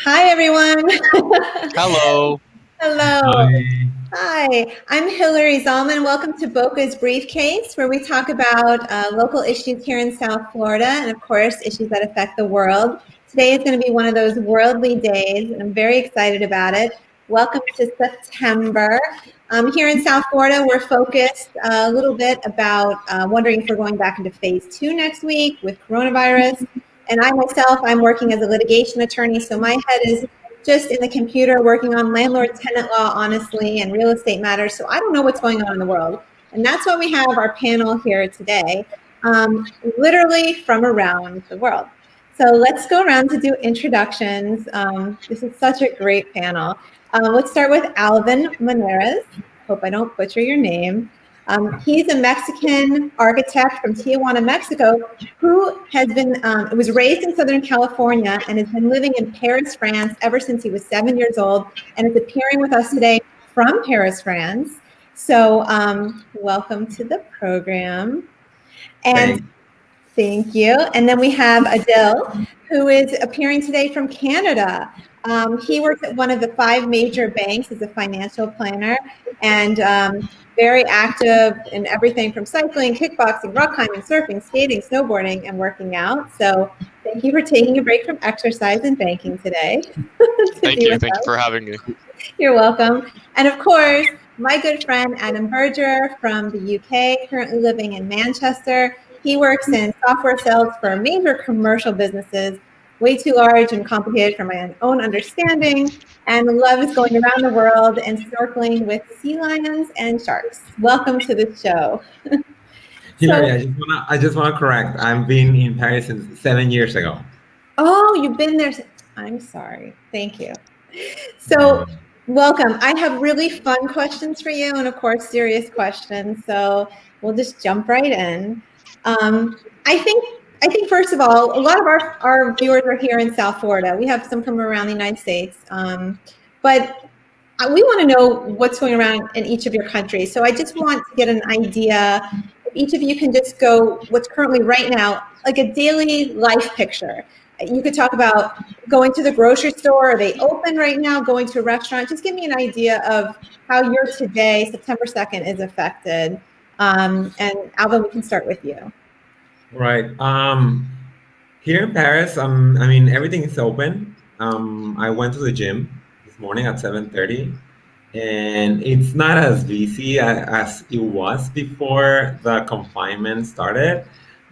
Hi, everyone. Hello. Hello. Hi. Hi, I'm Hillary Zalman. Welcome to Boca's Briefcase, where we talk about local issues here in South Florida and, of course, issues that affect the world. Today is going to be one of those worldly days, and I'm very excited about it. Welcome to September. Here in South Florida, we're focused a little bit about wondering if we're going back into phase 2 next week with coronavirus. And I myself, I'm working as a litigation attorney, so my head is just in the computer working on landlord-tenant law, honestly, and real estate matters. So I don't know what's going on in the world. And that's why we have our panel here today, literally from around the world. So let's go around to do introductions. This is such a great panel. Let's start with Alvin Monarrez. Hope I don't butcher your name. He's a Mexican architect from Tijuana, Mexico, who has been was raised in Southern California and has been living in Paris, France, ever since he was 7 years old, and is appearing with us today from Paris, France. So, welcome to the program. And thank you. And then we have Adil, who is appearing today from Canada. He works at one of the 5 major banks as a financial planner, and very active in everything from cycling, kickboxing, rock climbing, surfing, skating, snowboarding, and working out. So thank you for taking a break from exercise and banking today. Thank you for having me. You're welcome. And of course, my good friend Adam Berger from the UK, currently living in Manchester. He works in software sales for major commercial businesses, way too large and complicated for my own understanding, and loves going around the world and snorkeling with sea lions and sharks. Welcome to the show. Hillary, I just wanna correct. I've been in Paris since 7 years ago. Oh, you've been there. I'm sorry. Thank you. So welcome. I have really fun questions for you and, of course, serious questions. So we'll just jump right in. I think first of all, a lot of our viewers are here in South Florida. We have some from around the United States, but we want to know what's going around in each of your countries. So I just want to get an idea. If each of you can just go what's currently right now, like a daily life picture. You could talk about going to the grocery store. Are they open right now? Going to a restaurant? Just give me an idea of how your today, September 2nd, is affected. And Alvin, we can start with you. Right. Here in Paris, I mean, everything is open. I went to the gym this morning at 7:30, and it's not as busy as it was before the confinement started,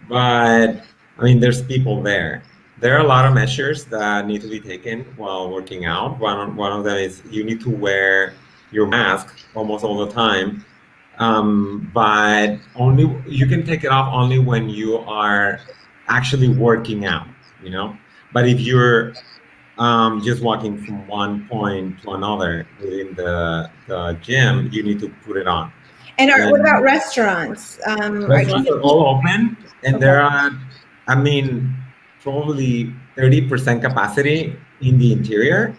but I mean, there's people there. There are a lot of measures that need to be taken while working out. One of them is you need to wear your mask almost all the time, but only you can take it off only when you are actually working out, you know. But if you're just walking from one point to another within the gym, you need to put it on. And what about restaurants? Restaurants are all open, and there are, I mean, probably 30% capacity in the interior,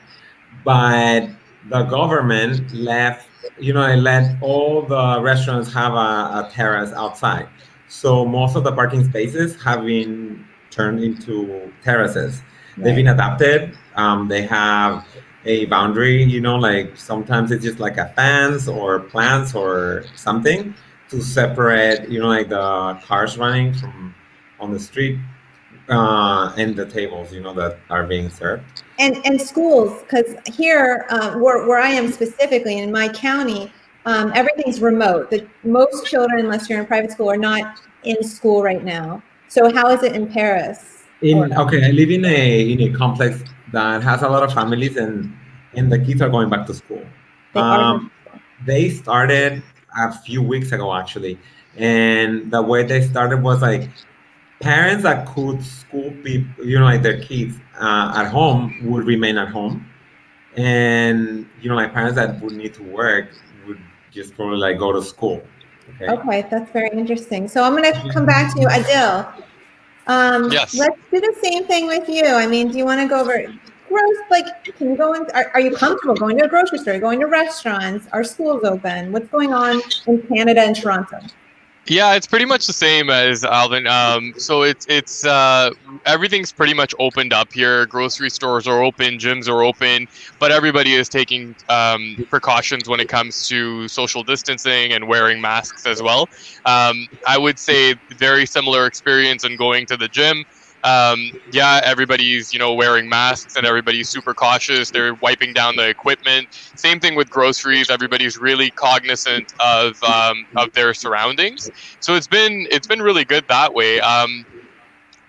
but the government left, it let all the restaurants have a terrace outside. So most of the parking spaces have been turned into terraces. They've been adapted. They have a boundary, like sometimes it's just like a fence or plants or something to separate, like the cars running from on the street and the tables, that are being served. And schools, because here, where I am specifically in my county, everything's remote. Most children, unless you're in private school, are not in school right now. So how is it in Paris? Okay, I live in a complex that has a lot of families, and the kids are going back to school. They started a few weeks ago, actually, and the way they started was like parents that could school people, like their kids at home would remain at home, and like parents that would need to work would just probably like go to school. Okay, that's very interesting. So I'm going to come back to you, Adil. Yes. Let's do the same thing with you. I mean, do you want to go over can you go in? Are you comfortable going to a grocery store, going to restaurants? Are schools open? What's going on in Canada and Toronto? Yeah, it's pretty much the same as Alvin. So it's everything's pretty much opened up here. Grocery stores are open, gyms are open, but everybody is taking precautions when it comes to social distancing and wearing masks as well. I would say very similar experience in going to the gym. Yeah, everybody's wearing masks and everybody's super cautious. They're wiping down the equipment. Same thing with groceries. Everybody's really cognizant of their surroundings. So it's been really good that way.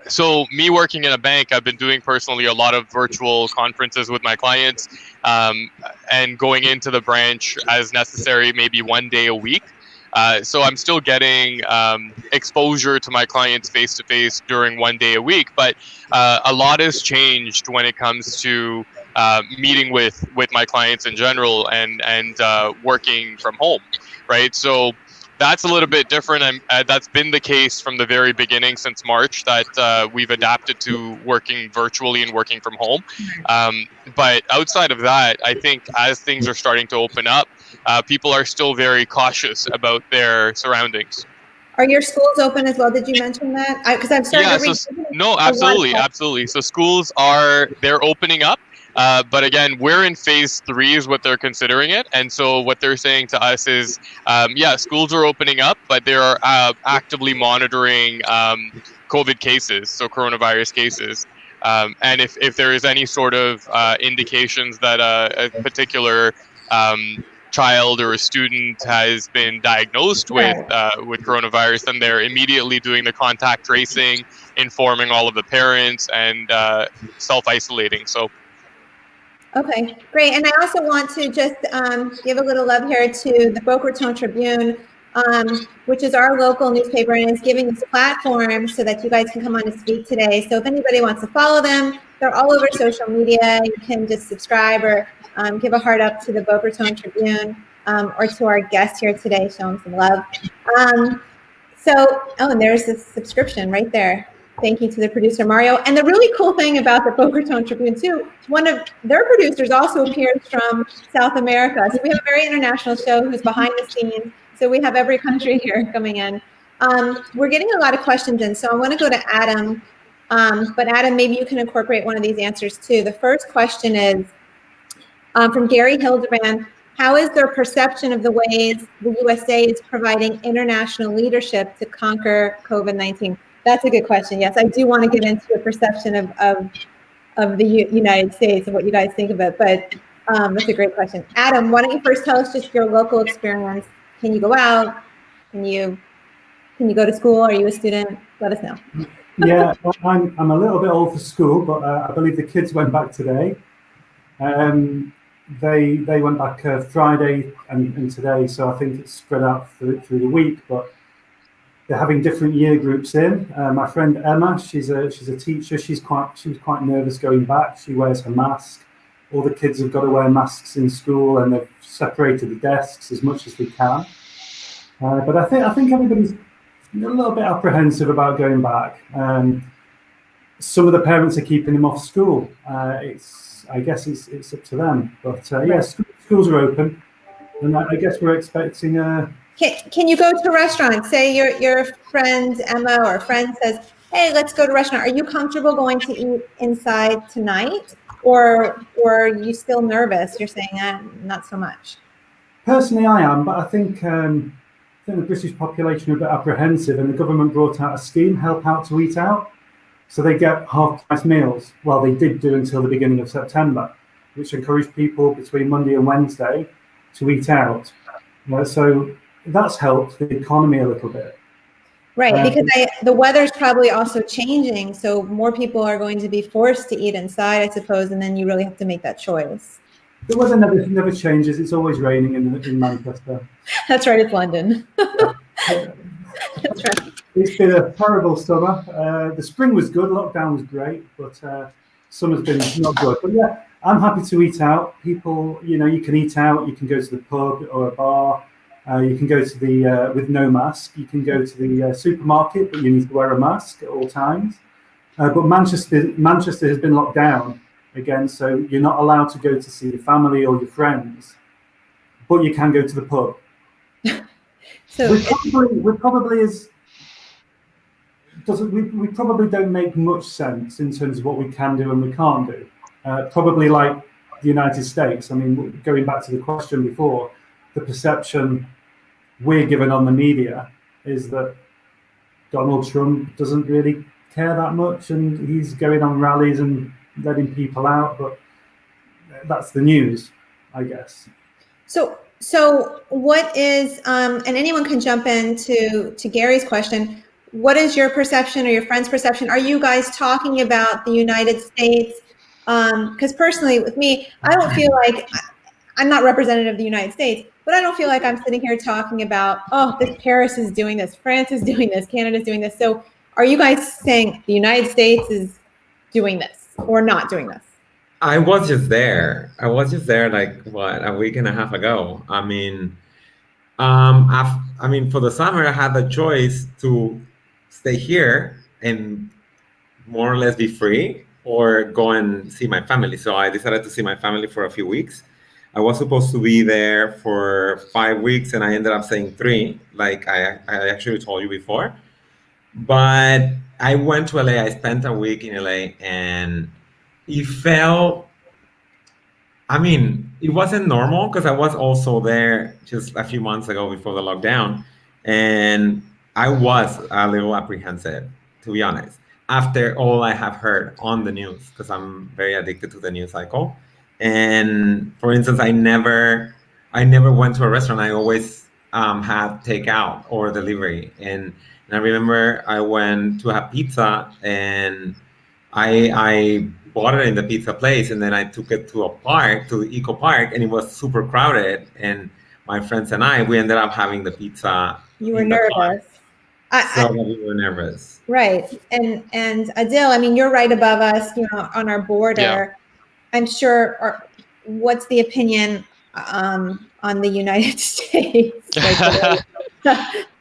So me working in a bank, I've been doing personally a lot of virtual conferences with my clients, and going into the branch as necessary, maybe one day a week. So I'm still getting exposure to my clients face to face during one day a week, but a lot has changed when it comes to meeting with my clients in general and working from home, right? So that's a little bit different. That's been the case from the very beginning since March, that we've adapted to working virtually and working from home. But outside of that, I think as things are starting to open up, people are still very cautious about their surroundings. Are your schools open as well? Did you mention that? Because I've started to read. No, absolutely. So schools they're opening up. But again, we're in phase 3 is what they're considering it. And so what they're saying to us is, schools are opening up, but they are actively monitoring COVID cases, so coronavirus cases. And if there is any sort of indications that a particular child or a student has been diagnosed with coronavirus, then they're immediately doing the contact tracing, informing all of the parents, and self-isolating. So. Okay, great. And I also want to just give a little love here to the Boca Raton Tribune, which is our local newspaper and is giving this platform so that you guys can come on to speak today. So if anybody wants to follow them, they're all over social media. You can just subscribe or give a heart up to the Boca Raton Tribune, or to our guest here today, show them some love. And there's a subscription right there. Thank you to the producer, Mario. And the really cool thing about the Boca Raton Tribune, too, one of their producers also appears from South America. So we have a very international show who's behind the scenes. So we have every country here coming in. We're getting a lot of questions in. So I want to go to Adam. But Adam, maybe you can incorporate one of these answers, too. The first question is from Gary Hildebrand. How is their perception of the ways the USA is providing international leadership to conquer COVID-19? That's a good question. Yes, I do want to get into your perception of the United States and what you guys think of it, but that's a great question. Adam, why don't you first tell us just your local experience? Can you go out? Can you go to school? Are you a student? Let us know. Yeah, I'm a little bit old for school, but I believe the kids went back today. They went back Friday and today, so I think it's spread out through the week, but they're having different year groups in. My friend Emma, she's a teacher. She was quite nervous going back. She wears her mask. All the kids have got to wear masks in school, and they've separated the desks as much as they can. But I think everybody's a little bit apprehensive about going back. Some of the parents are keeping them off school. I guess it's up to them. But schools are open, and I guess we're expecting Can you go to a restaurant? Say your friend Emma or a friend says, "Hey, let's go to a restaurant." Are you comfortable going to eat inside tonight, or are you still nervous? You're saying not so much. Personally, I am, but I think the British population are a bit apprehensive, and the government brought out a scheme, Help Out to Eat Out, so they get half-price meals. Well, they did do until the beginning of September, which encouraged people between Monday and Wednesday to eat out. So that's helped the economy a little bit. Right, because the weather's probably also changing, so more people are going to be forced to eat inside, I suppose, and then you really have to make that choice. The weather never changes. It's always raining in Manchester. That's right, it's London. That's right. It's been a terrible summer. The spring was good, lockdown was great, but summer's been not good. But yeah, I'm happy to eat out. People, you can eat out, you can go to the pub or a bar. You can go to the with no mask. You can go to the supermarket, but you need to wear a mask at all times. But Manchester has been locked down again, so you're not allowed to go to see your family or your friends, but you can go to the pub. So we probably is doesn't we probably don't make much sense in terms of what we can do and we can't do. Probably like the United States. I mean, going back to the question before, the perception we're given on the media is that Donald Trump doesn't really care that much, and he's going on rallies and letting people out. But that's the news, I guess. So what is and anyone can jump in to Gary's question. What is your perception or your friend's perception? Are you guys talking about the United States? Because personally, with me, I don't feel like I'm not representative of the United States, but I don't feel like I'm sitting here talking about, oh, this Paris is doing this, France is doing this, Canada's doing this. So are you guys saying the United States is doing this or not doing this? I was just there. Like what, a week and a half ago. I mean, for the summer, I had the choice to stay here and more or less be free, or go and see my family. So I decided to see my family for a few weeks. I was supposed to be there for 5 weeks, and I ended up saying 3, like I actually told you before. But I went to LA. I spent a week in LA, and it felt, it wasn't normal because I was also there just a few months ago before the lockdown, and I was a little apprehensive, to be honest, after all I have heard on the news, because I'm very addicted to the news cycle. And for instance, I never went to a restaurant. I always had takeout or delivery. And I remember I went to have pizza, and I bought it in the pizza place, and then I took it to a park, to the Eco Park, and it was super crowded. And my friends and we ended up having the pizza. You were nervous. We were nervous. Right. And Adil, you're right above us, on our border. Yeah. I'm sure. What's the opinion on the United States?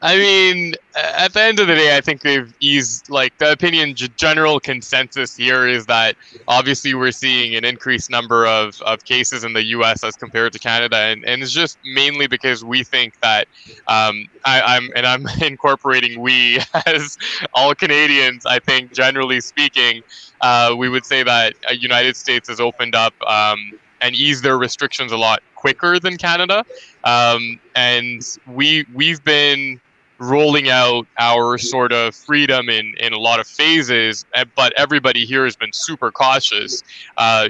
At the end of the day, I think they've eased, like, the opinion, general consensus here is that obviously we're seeing an increased number of cases in the US as compared to Canada, and it's just mainly because we think that I'm incorporating we as all Canadians. I think generally speaking, we would say that the United States has opened up and eased their restrictions a lot quicker than Canada, and we've been rolling out our sort of freedom in a lot of phases, but everybody here has been super cautious.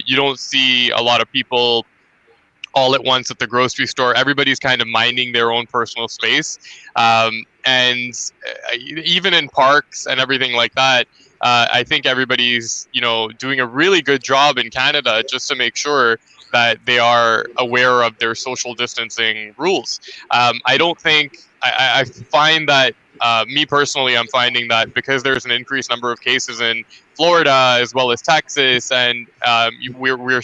You don't see a lot of people all at once at the grocery store. Everybody's kind of minding their own personal space, and even in parks and everything like that. I think everybody's doing a really good job in Canada just to make sure that they are aware of their social distancing rules. I find that, me personally, I'm finding that because there's an increased number of cases in Florida as well as Texas, and we're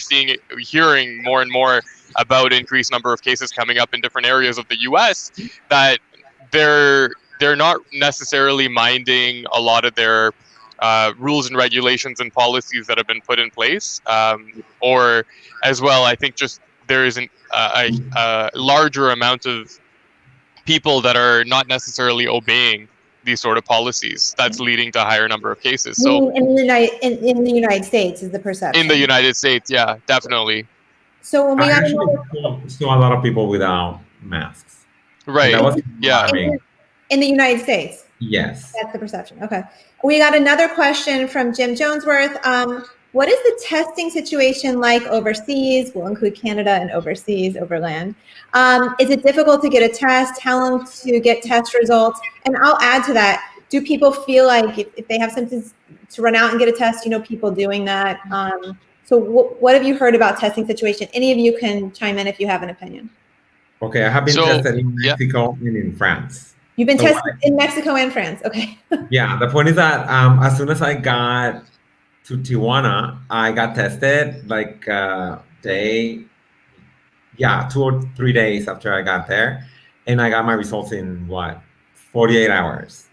hearing more and more about increased number of cases coming up in different areas of the U.S., that they're not necessarily minding a lot of their rules and regulations and policies that have been put in place, or as well, I think just there is a larger amount of people that are not necessarily obeying these sort of policies. That's leading to a higher number of cases. So in the United States is the perception. In the United States, yeah, definitely. So when we got still a lot of people without masks. Right. Yeah. In the United States. Yes. That's the perception. Okay. We got another question from Jim Jonesworth. What is the testing situation like overseas? We'll include Canada and overseas, overland. Is it difficult to get a test? How long to get test results? And I'll add to that. Do people feel like if they have symptoms to run out and get a test, people doing that? So what have you heard about testing situation? Any of you can chime in if you have an opinion. Okay, I have been tested in Mexico and in France. You've been tested in Mexico and France. Okay. Yeah, the point is that as soon as I got to Tijuana, I got tested like 2 or 3 days after I got there, and I got my results in 48 hours.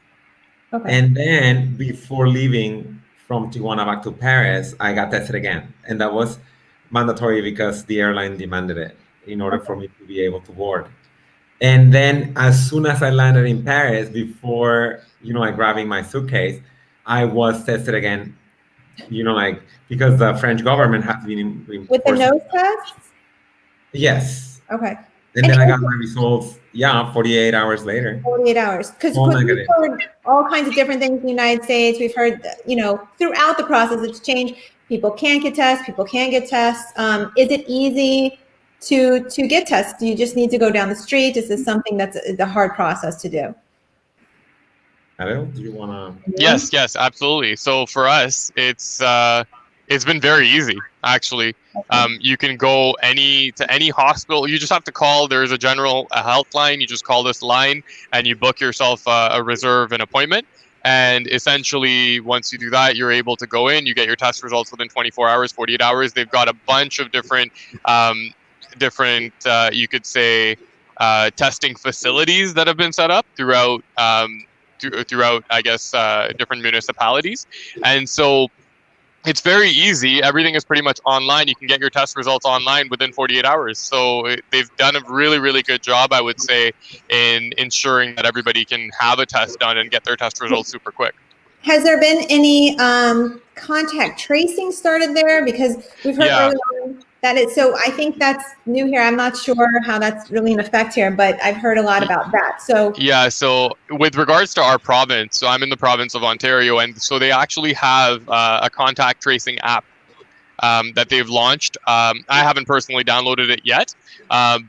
Okay. And then before leaving from Tijuana back to Paris, I got tested again, and that was mandatory because the airline demanded it in order for me to be able to board. And then as soon as I landed in Paris, before, like grabbing my suitcase, I was tested again, because the French government has been With the enforcing. nose tests? Yes. Okay. And then I got my results, 48 hours later. 48 hours. Because All we've negative. heard all kinds of different things in the United States. We've heard, throughout the process, it's changed. People can't get tests. People can't get tests. Is it easy to get tests? Do you just need to go down the street? Is this something that's the hard process to do? Adil, do you want to? Yes, absolutely. So for us, it's been very easy, actually. You can go to any hospital. You just have to call. There's a general health line. You just call this line and you book yourself a reserve an appointment. And essentially, once you do that, you're able to go in. You get your test results within 24 hours, 48 hours. They've got a bunch of different, you could say, testing facilities that have been set up throughout, I guess, different municipalities. And so it's very easy. Everything is pretty much online. You can get your test results online within 48 hours. So they've done a really, really good job, I would say, in ensuring that everybody can have a test done and get their test results super quick. Has there been any contact tracing started there? Because we've heard early on that it's, so I think that's new here. I'm not sure how that's really in effect here, but I've heard a lot about that. So so with regards to our province, so I'm in the province of Ontario, and so they actually have a contact tracing app that they've launched. I haven't personally downloaded it yet,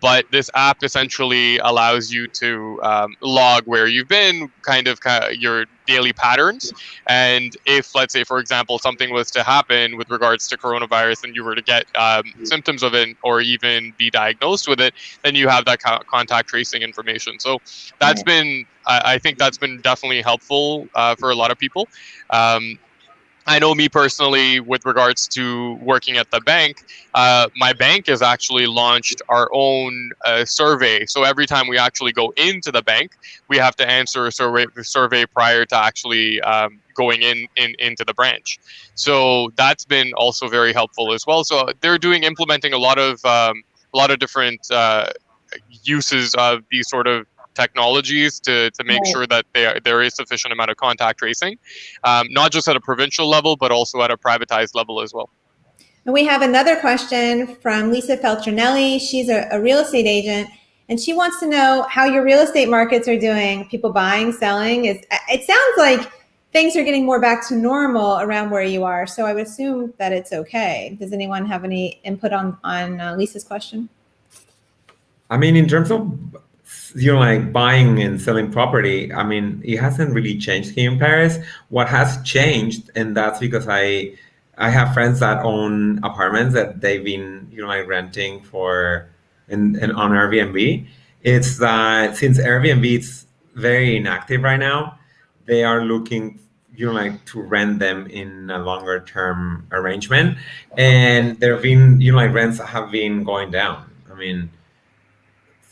but this app essentially allows you to log where you've been, kind of your daily patterns. And if, let's say, for example, something was to happen with regards to coronavirus and you were to get symptoms of it or even be diagnosed with it, then you have that contact tracing information. So that's been, I think that's been definitely helpful for a lot of people. I know me personally, with regards to working at the bank, my bank has actually launched our own survey. So every time we actually go into the bank, we have to answer a survey prior to actually going into the branch. So that's been also very helpful as well. So they're implementing a lot of different uses of these sort of technologies to make sure that there is sufficient amount of contact tracing, not just at a provincial level, but also at a privatized level as well. And we have another question from Lisa Feltrinelli. She's a real estate agent, and she wants to know how your real estate markets are doing. People buying, selling. It sounds like things are getting more back to normal around where you are. So I would assume that it's okay. Does anyone have any input on Lisa's question? I mean, in terms of like buying and selling property, I mean, it hasn't really changed here in Paris. What has changed, and that's because I have friends that own apartments that they've been, like renting for and on Airbnb. It's that since Airbnb is very inactive right now, they are looking, like to rent them in a longer term arrangement, and there have been, like rents have been going down. I mean,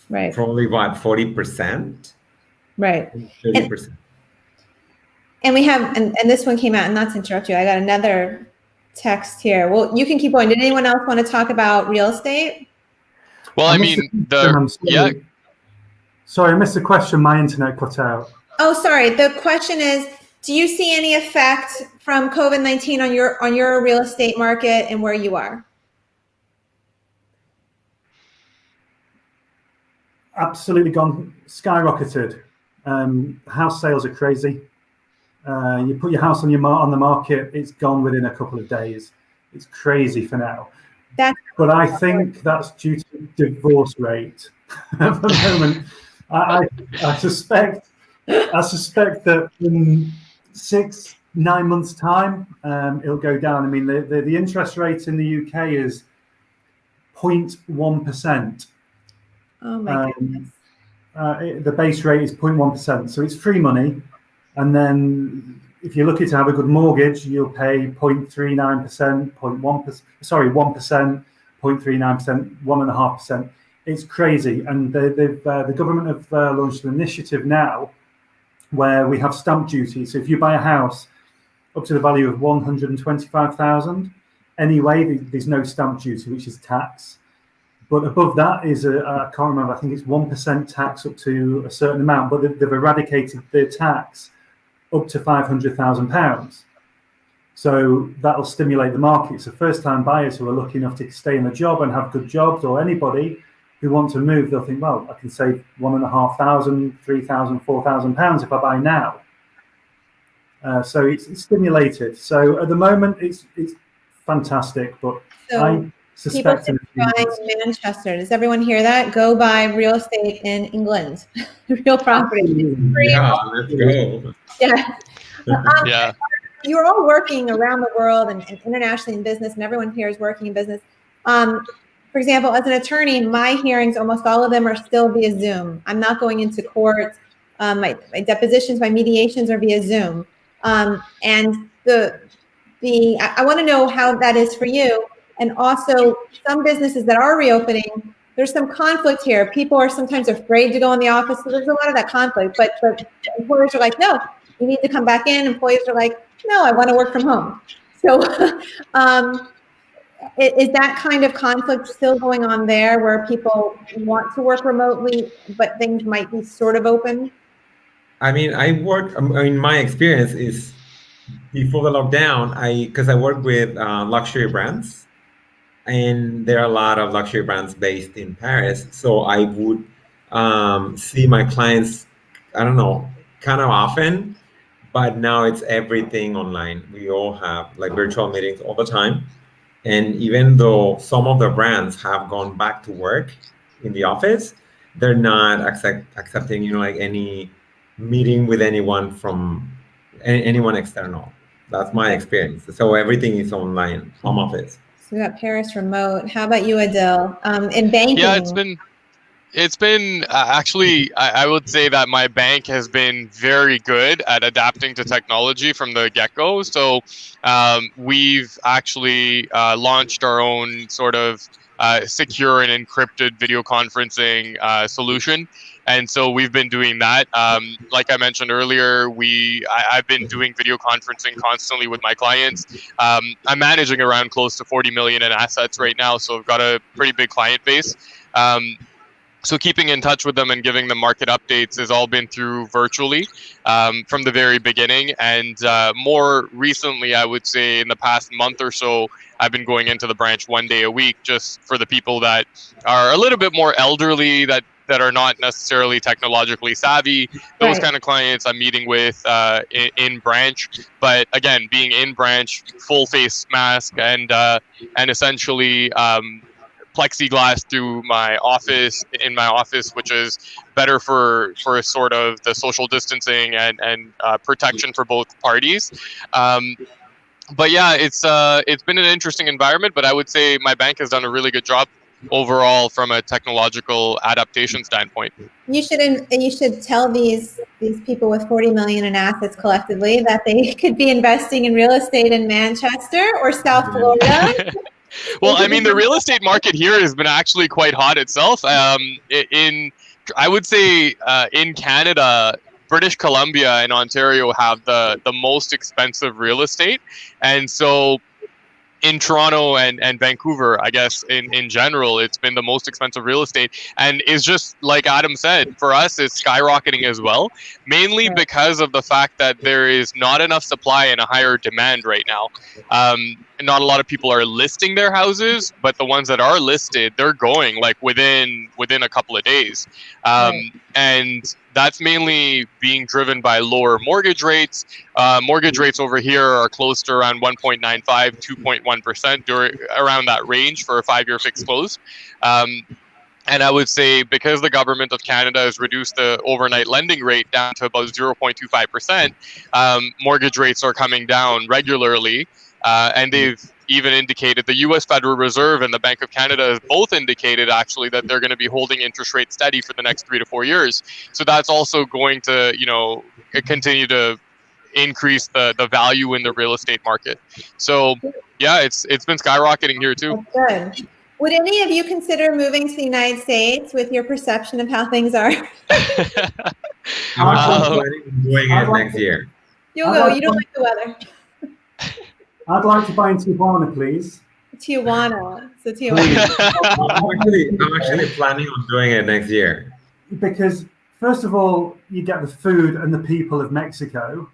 right, probably what, 40%, right, 30%. And we have, and this one came out, and not to interrupt you, I got another text here. Well, you can keep going. Did anyone else want to talk about real estate? Well, I mean, Sorry, I missed the question. My internet cut out. Oh, sorry. The question is, do you see any effect from COVID-19 on your real estate market and where you are? Absolutely gone, skyrocketed. House sales are crazy. You put your house on the market, it's gone within a couple of days. It's crazy for now. But I think that's due to divorce rate at the moment. I suspect that in 6-9 months' time, it'll go down. I mean, the interest rate in the UK is 0.1%. Oh my goodness. The base rate is 0.1%, so it's free money. And then if you're lucky to have a good mortgage, you'll pay 0.39%, 1%, 0.39%, 1.5%. It's crazy. And the government have launched an initiative now where we have stamp duty. So if you buy a house up to the value of 125,000, anyway, there's no stamp duty, which is tax. But above that is I can't remember. I think it's 1% tax up to a certain amount. But they've eradicated the tax up to £500,000. So that'll stimulate the market. So first-time buyers who are lucky enough to stay in a job and have good jobs, or anybody who want to move, they'll think, well, I can save £1,500, £3,000, £4,000 if I buy now. So it's stimulated. So at the moment, it's fantastic. But so I suspect people buying in Manchester. Does everyone hear that? Go buy real estate in England, real property. Yeah, let's go. Yeah. Yeah. You're all working around the world and internationally in business, and everyone here is working in business. For example, as an attorney, my hearings, almost all of them are still via Zoom. I'm not going into court. My depositions, my mediations are via Zoom. And I want to know how that is for you. And also, some businesses that are reopening, there's some conflict here. People are sometimes afraid to go in the office, so there's a lot of that conflict. But employers are like, no, you need to come back in. Employees are like, no, I want to work from home. So is that kind of conflict still going on there, where people want to work remotely, but things might be sort of open? I mean, my experience is before the lockdown, because I work with luxury brands, and there are a lot of luxury brands based in Paris. So I would see my clients, I don't know, kind of often. But now it's everything online. We all have like virtual meetings all the time. And even though some of the brands have gone back to work in the office, they're not accepting, like any meeting with anyone from anyone external. That's my experience. So everything is online, home office. So we got Paris remote. How about you, Adil? In banking? Yeah, it's been actually, I would say that my bank has been very good at adapting to technology from the get-go. So we've actually launched our own sort of secure and encrypted video conferencing solution. And so we've been doing that. Like I mentioned earlier, I've been doing video conferencing constantly with my clients. I'm managing around close to 40 million in assets right now. So I've got a pretty big client base. So keeping in touch with them and giving them market updates has all been through virtually from the very beginning. And more recently, I would say in the past month or so, I've been going into the branch 1 day a week just for the people that are a little bit more elderly, that are not necessarily technologically savvy. Those kind of clients I'm meeting with in branch. But again, being in branch, full face mask and essentially plexiglass through my office, which is better for sort of the social distancing and protection for both parties. But yeah, it's been an interesting environment, but I would say my bank has done a really good job overall from a technological adaptation standpoint. You should tell these people with 40 million in assets collectively that they could be investing in real estate in Manchester or South Florida. Well, I mean, the real estate market here has been actually quite hot itself. I would say in Canada, British Columbia and Ontario have the most expensive real estate. And so in Toronto and Vancouver, I guess in general, it's been the most expensive real estate. And it's just like Adam said, for us, it's skyrocketing as well, mainly because of the fact that there is not enough supply and a higher demand right now. Not a lot of people are listing their houses, but the ones that are listed, they're going like within a couple of days. And that's mainly being driven by lower mortgage rates. Mortgage rates over here are close to around 1.95, 2.1%, around that range for a 5-year fixed close. And I would say because the government of Canada has reduced the overnight lending rate down to about 0.25%, mortgage rates are coming down regularly. And they've even indicated, the U.S. Federal Reserve and the Bank of Canada has both indicated actually that they're going to be holding interest rates steady for the next 3 to 4 years. So that's also going to, continue to increase the value in the real estate market. So yeah, it's been skyrocketing here too. That's good. Would any of you consider moving to the United States with your perception of how things are? I'm planning on doing it next year. You'll go. You don't like the weather. I'd like to buy in Tijuana, please. Tijuana. So Tijuana. I'm actually planning on doing it next year. Because first of all, you get the food and the people of Mexico,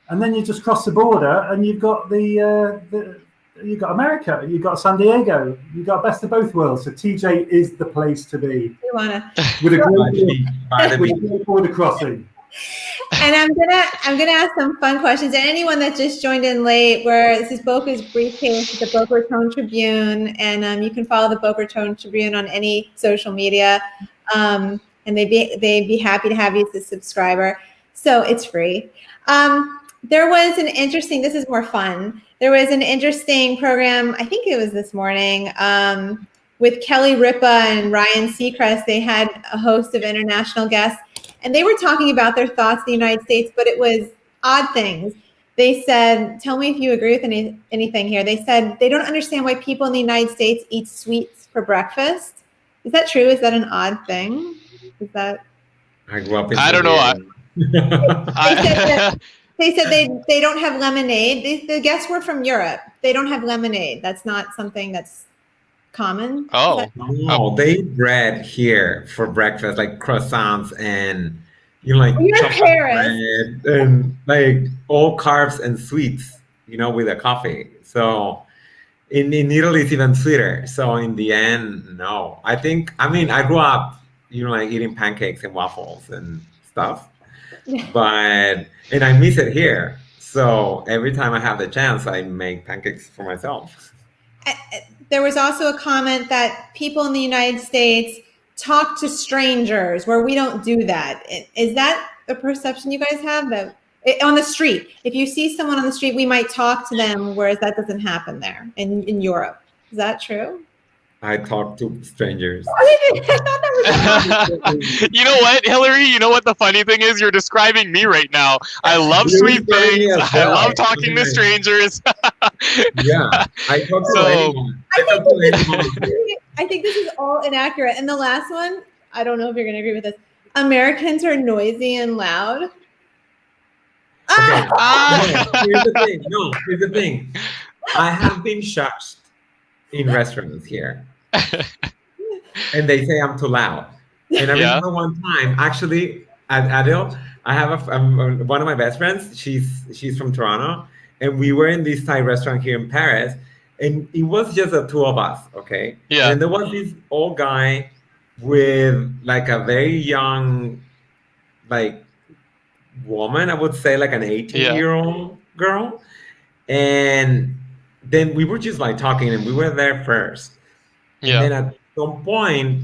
and then you just cross the border and you've got you've got America, you've got San Diego, you've got best of both worlds. So TJ is the place to be. Tijuana. With a great border crossing. And I'm gonna ask some fun questions. And anyone that just joined in late, where this is Boca's Briefcase, the Boca Raton Tribune, and you can follow the Boca Raton Tribune on any social media, and they'd be happy to have you as a subscriber. So it's free. There was an interesting. This is more fun. There was an interesting program. I think it was this morning. With Kelly Ripa and Ryan Seacrest. They had a host of international guests. And they were talking about their thoughts in the United States, but it was odd things. They said, tell me if you agree with anything here. They said they don't understand why people in the United States eat sweets for breakfast. Is that true? Is that an odd thing? Is that? I grew up in I don't know. They said they don't have lemonade. The guests were from Europe. They don't have lemonade. That's not something that's common. Oh. No, they eat bread here for breakfast, like croissants and like You're in chocolate Paris. bread and like all carbs and sweets, with a coffee. So in Italy it's even sweeter. So in the end, no. I grew up, like eating pancakes and waffles and stuff. And I miss it here. So every time I have the chance, I make pancakes for myself. There was also a comment that people in the United States talk to strangers where we don't do that. Is that a perception you guys have, that on the street, if you see someone on the street, we might talk to them, whereas that doesn't happen there in Europe? Is that true? I talk to strangers. I thought that was You know what, Hillary? You know what the funny thing is? You're describing me right now. I love sweet things. I love talking to strangers. Yeah, I talk to anyone. I think this is all inaccurate. And the last one, I don't know if you're going to agree with this. Americans are noisy and loud. Okay. Here's the thing. I have been shocked in restaurants here. And they say I'm too loud. And I remember one time, actually, at Adil, I have one of my best friends. She's from Toronto, and we were in this Thai restaurant here in Paris, and it was just the two of us, okay? Yeah. And there was this old guy with like a very young, like woman, I would say, like an 18-year-old girl, and then we were just like talking, and we were there first. Yeah. And then at some point,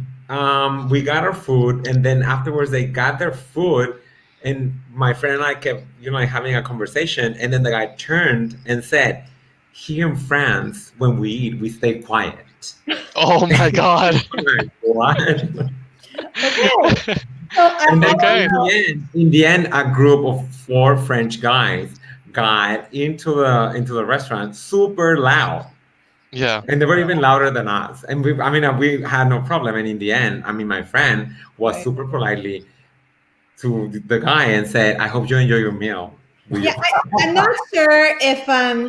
we got our food, and then afterwards they got their food, and my friend and I kept, having a conversation, and then the guy turned and said, "Here in France, when we eat, we stay quiet." Oh my God! What? Okay. And then in the end, a group of 4 French guys got into the restaurant super loud. Yeah. And they were even louder than us. And we had no problem. And in the end, my friend was super politely to the guy and said, "I hope you enjoy your meal." Yeah, I'm not sure if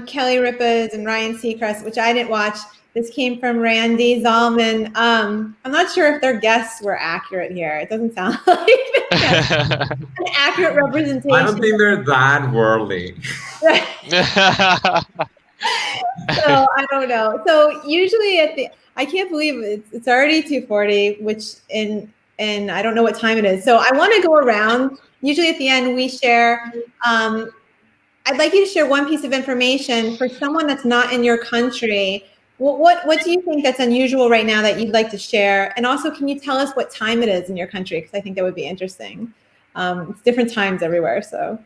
Kelly Ripa's and Ryan Seacrest, which I didn't watch, this came from Randy Zalman. I'm not sure if their guests were accurate here. It doesn't sound like an accurate representation. I don't think they're that worldly. So I don't know. So usually I can't believe it's already 2:40, which and I don't know what time it is. So I want to go around. Usually at the end we share. I'd like you to share one piece of information for someone that's not in your country. What do you think that's unusual right now that you'd like to share? And also, can you tell us what time it is in your country? Because I think that would be interesting. It's different times everywhere. So.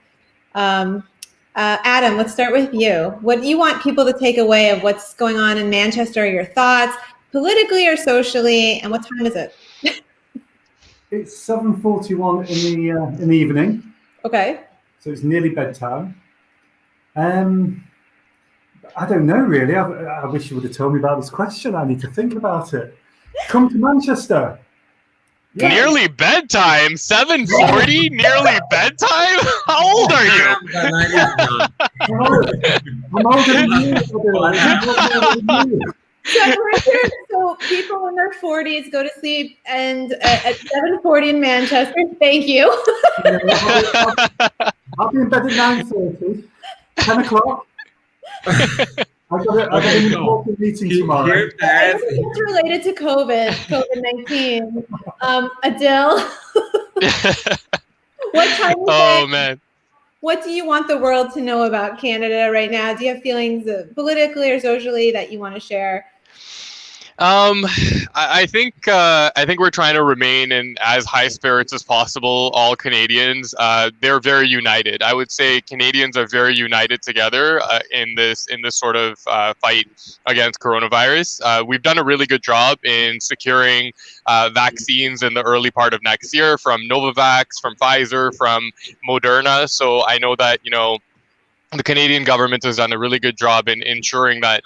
Adam, let's start with you. What do you want people to take away of what's going on in Manchester? Your thoughts, politically or socially, and what time is it? It's 7:41 in the evening. Okay. So it's nearly bedtime. I don't know really. I wish you would have told me about this question. I need to think about it. Come to Manchester. Nearly bedtime. 7:40. Nearly bedtime. How old are you? I'm older than you. I'm older than you. So, Richard, so people in their 40s go to sleep and at 7:40 in Manchester. Thank you. I'll be in bed at 9:30, 10 o'clock. I've got an important meeting tomorrow. I think it's related to COVID-19. Adil, what time of day? Oh man. What do you want the world to know about Canada right now? Do you have feelings politically or socially that you want to share? I think we're trying to remain in as high spirits as possible. All Canadians, they're very united. I would say Canadians are very united together in this sort of fight against coronavirus. We've done a really good job in securing vaccines in the early part of next year from Novavax, from Pfizer, from Moderna. So I know that the Canadian government has done a really good job in ensuring that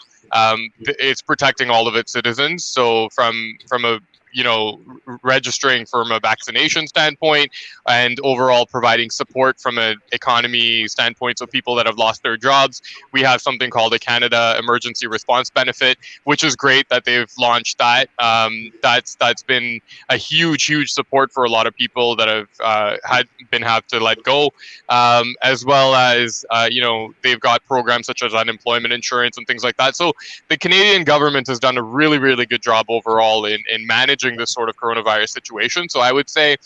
it's protecting all of its citizens. So from a registering from a vaccination standpoint and overall providing support from an economy standpoint. So people that have lost their jobs, we have something called a Canada Emergency Response Benefit, which is great that they've launched that. That's been a huge support for a lot of people that have to let go, as well as they've got programs such as unemployment insurance and things like that. So the Canadian government has done a really good job overall in managing this sort of coronavirus situation. So I would say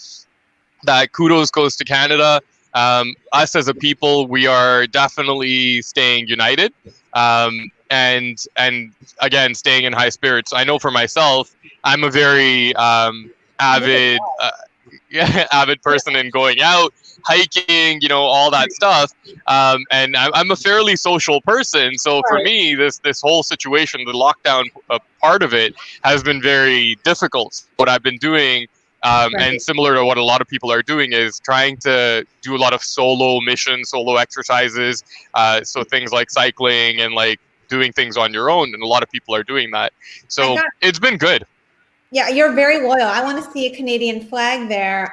that kudos goes to Canada. Us as a people, we are definitely staying united, and again staying in high spirits. I know for myself, I'm a very avid person in going out, hiking, all that stuff, and I'm a fairly social person. So for me, this whole situation, the lockdown part of it, has been very difficult. What I've been doing, and similar to what a lot of people are doing, is trying to do a lot of solo missions, solo exercises. So things like cycling and like doing things on your own, and a lot of people are doing that. So it's been good. Yeah, you're very loyal. I want to see a Canadian flag there.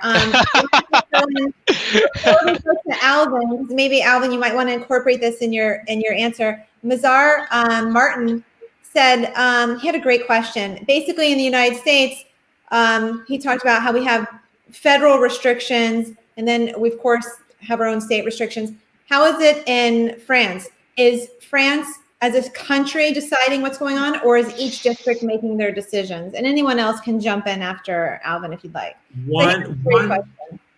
Alvin, maybe Alvin, you might want to incorporate this in your answer. Mazar Martin said he had a great question. Basically, in the United States, he talked about how we have federal restrictions, and then we of course have our own state restrictions. How is it in France? Is France as a country deciding what's going on, or is each district making their decisions? And anyone else can jump in after Alvin if you'd like.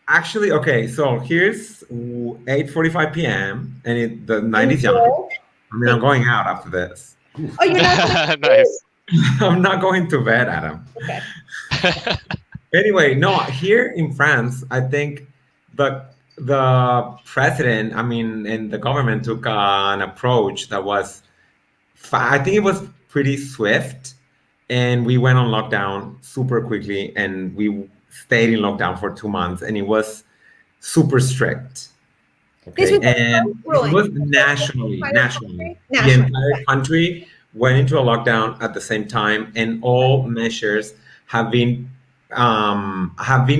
Actually, okay, so here's 8:45 p.m. and the night is young. I mean, I'm going out after this. Oh, you're not nice. I'm not going to bed, Adam. Okay. Anyway, no, here in France, I think the president, and the government took an approach that was, I think it was pretty swift, and we went on lockdown super quickly, and we stayed in lockdown for 2 months, and it was super strict. Okay, and it was nationally. The entire country went into a lockdown at the same time, and all measures have been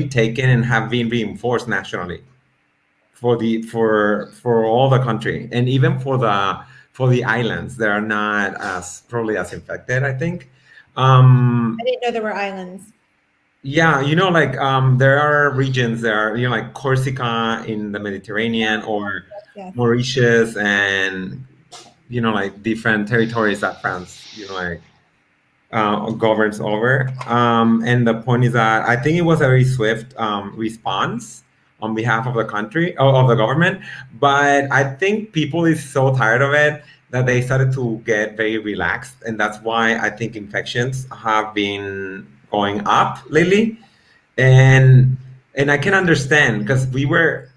taken and have been reinforced nationally for all the country, and even for the islands that are not probably as infected, I think. I didn't know there were islands. Yeah, there are regions that are, like Corsica in the Mediterranean, or Mauritius, and like different territories that France, governs over. And the point is that I think it was a very swift response on behalf of the country, of the government. But I think people is so tired of it that they started to get very relaxed. And that's why I think infections have been going up lately. And I can understand, because we were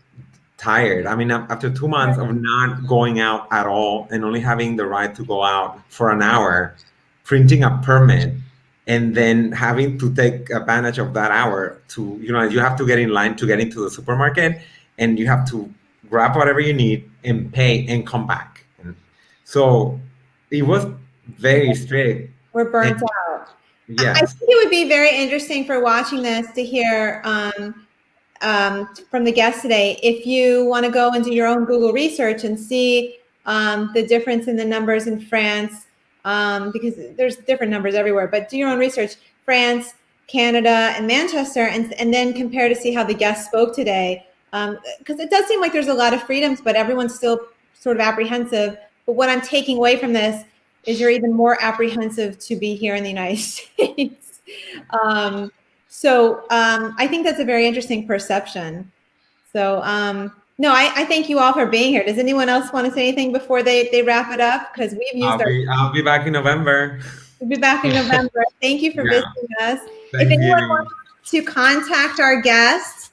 tired. I mean, after 2 months of not going out at all and only having the right to go out for an hour, printing a permit, and then having to take advantage of that hour to, you have to get in line to get into the supermarket, and you have to grab whatever you need and pay and come back. And so it was very strict. We're burnt out. Yes. I think it would be very interesting for watching this to hear from the guest today, if you want to go and do your own Google research and see the difference in the numbers in France, because there's different numbers everywhere, but do your own research, France, Canada, and Manchester, and then compare to see how the guest spoke today. Because it does seem like there's a lot of freedoms, but everyone's still sort of apprehensive. But what I'm taking away from this is you're even more apprehensive to be here in the United States. So I think that's a very interesting perception. So no, I thank you all for being here. Does anyone else want to say anything before they wrap it up? Because we've used I'll be back in November. We'll be back in November. Thank you for visiting us. If anyone wants to contact our guests,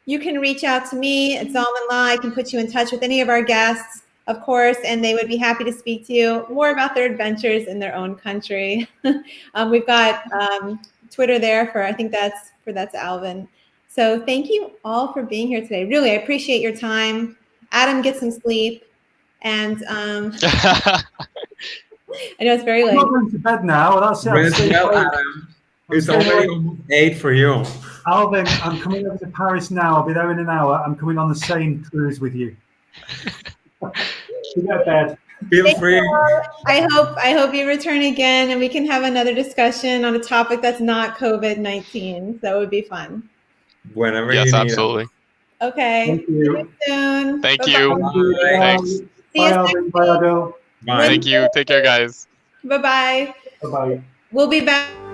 you can reach out to me at Alvin Law. I can put you in touch with any of our guests, of course, and they would be happy to speak to you more about their adventures in their own country. We've got Twitter there for, I think that's Alvin. So thank you all for being here today. Really, I appreciate your time. Adam, get some sleep. And I know it's very late. I'm not going to bed now. That's it. Adam. It's already almost 8 for you. Alvin, I'm coming over to Paris now. I'll be there in an hour. I'm coming on the same cruise with you. Get bed. Feel free. I hope you return again and we can have another discussion on a topic that's not COVID-19. That would be fun. Whenever yes, you need absolutely. it. Okay. Thank you. See you soon. Thank Bye-bye. you. Thanks. See Bye, you Alvin. Bye, Adil. Bye. Thank you. Take care, guys. Bye-bye. Bye-bye. We'll be back.